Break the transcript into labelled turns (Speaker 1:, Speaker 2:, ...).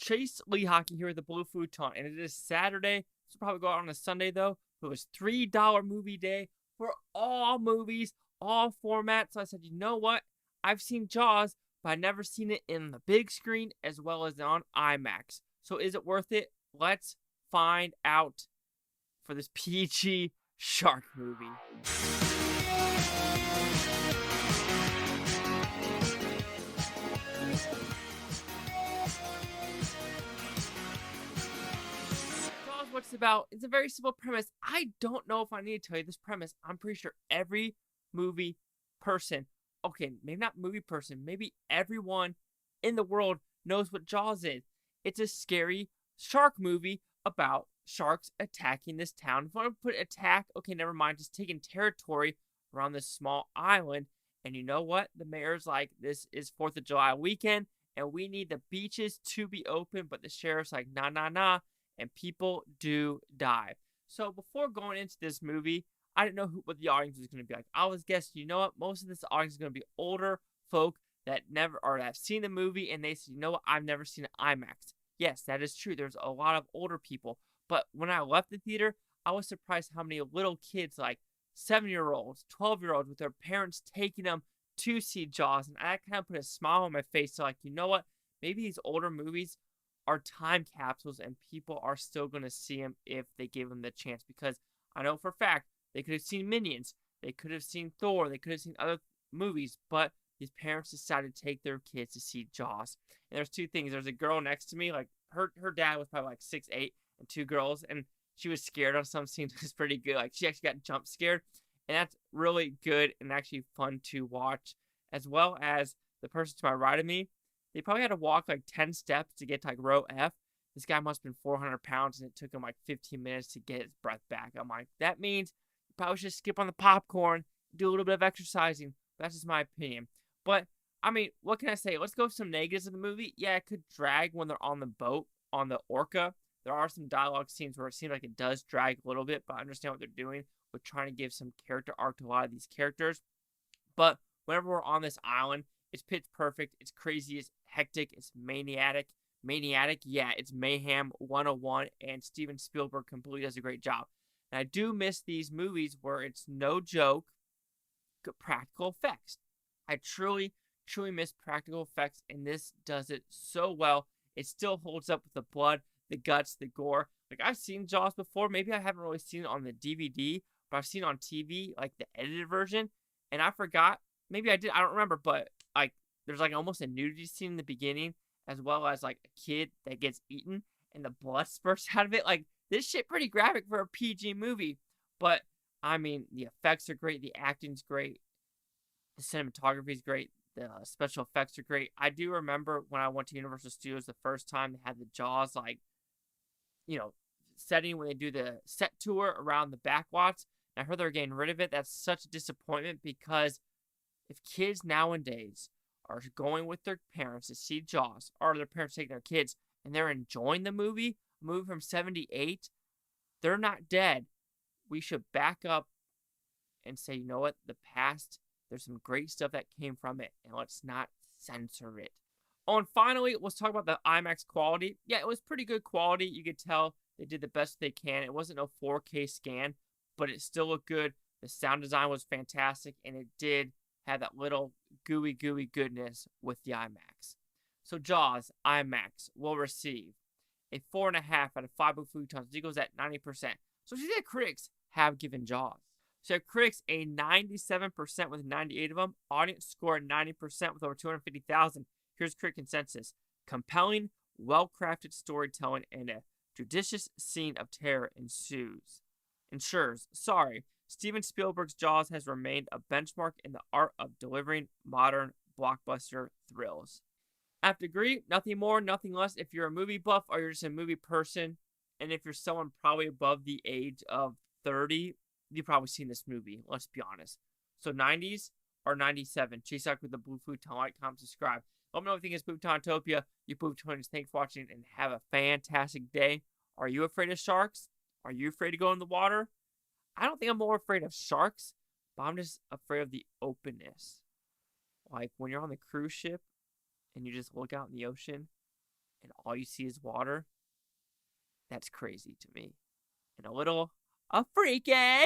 Speaker 1: Chase Lee Hockey here with the Blue Futon, and it is Saturday. This will probably go out on a Sunday though. It was $3 movie day for all movies, all formats. So I said, you know what? I've seen Jaws, but I've never seen it in the big screen as well as on IMAX. So is it worth it? Let's find out for this PG shark movie. What's about? It's a very simple premise. I don't know if I need to tell you this premise. I'm pretty sure every movie person, okay, maybe not movie person, maybe everyone in the world knows what Jaws is. It's a scary shark movie about sharks attacking this town. If you want to put attack, okay, never mind, just taking territory around this small island. And you know what? The mayor's like, this is 4th of July weekend, and we need the beaches to be open, but the sheriff's like, nah, nah, nah. And people do die. So before going into this movie, I didn't know what the audience was going to be like. I was guessing, you know what? Most of this audience is going to be older folk that never or that have seen the movie, and they say, you know what? I've never seen an IMAX. Yes, that is true. There's a lot of older people. But when I left the theater, I was surprised how many little kids, like 7-year-olds, 12-year-olds, with their parents taking them to see Jaws. And I kind of put a smile on my face. So, like, you know what? Maybe these older movies are time capsules and people are still going to see them if they give them the chance, because I know for a fact they could have seen Minions, they could have seen Thor, they could have seen other movies, but these parents decided to take their kids to see Jaws. And there's two things. There's a girl next to me, like her dad was probably like 6'8", and two girls, and she was scared on some scenes. It was pretty good. Like she actually got jump scared, and that's really good and actually fun to watch, as well as the person to my right of me. They probably had to walk like 10 steps to get to like row F. This guy must have been 400 pounds, and it took him like 15 minutes to get his breath back. I'm like, that means you probably should skip on the popcorn, do a little bit of exercising. That's just my opinion. But, I mean, what can I say? Let's go with some negatives of the movie. Yeah, it could drag when they're on the boat, on the Orca. There are some dialogue scenes where it seems like it does drag a little bit, but I understand what they're doing with trying to give some character arc to a lot of these characters. But whenever we're on this island, it's pitch perfect. It's crazy. It's hectic. It's maniac. Yeah, it's mayhem 101, and Steven Spielberg completely does a great job. And I do miss these movies where it's no joke, practical effects. I truly miss practical effects, and this does it so well. It still holds up with the blood, the guts, the gore. Like, I've seen Jaws before. Maybe I haven't really seen it on the DVD, but I've seen it on TV, like the edited version, and I forgot. Maybe I did. I don't remember, but like there's like almost a nudity scene in the beginning, as well as like a kid that gets eaten and the blood spurts out of it. Like, this shit pretty graphic for a PG movie. But I mean, the effects are great, the acting's great, the cinematography is great, the special effects are great. I do remember when I went to Universal Studios the first time, they had the Jaws like, you know, setting when they do the set tour around the backlots. And I heard they're getting rid of it. That's such a disappointment, because if kids nowadays are going with their parents to see Jaws, or their parents taking their kids, and they're enjoying the movie, a movie from 78, they're not dead. We should back up and say, you know what, the past, there's some great stuff that came from it, and let's not censor it. Oh, and finally, let's talk about the IMAX quality. Yeah, it was pretty good quality. You could tell they did the best they can. It wasn't no 4K scan, but it still looked good. The sound design was fantastic, and it did have that little gooey goodness with the IMAX. So Jaws IMAX will receive a 4.5 out of 5 Blue Futons. It goes at 90%. So the critics have given Jaws. So critics a 97% with 98 of them. Audience score 90% with over 250,000. Here's critic consensus: compelling, well-crafted storytelling, and a judicious scene of terror ensures. Steven Spielberg's Jaws has remained a benchmark in the art of delivering modern blockbuster thrills. I have to agree, nothing more, nothing less. If you're a movie buff or you're just a movie person, and if you're someone probably above the age of 30, you've probably seen this movie, let's be honest. So 90s or 97, Chase out with the Blue Futon, like, comment, subscribe. Let me know what you think is Futontopia. You Futonians, thanks for watching, and have a fantastic day. Are you afraid of sharks? Are you afraid to go in the water? I don't think I'm more afraid of sharks, but I'm just afraid of the openness. Like when you're on the cruise ship and you just look out in the ocean and all you see is water, that's crazy to me. And a little freaky.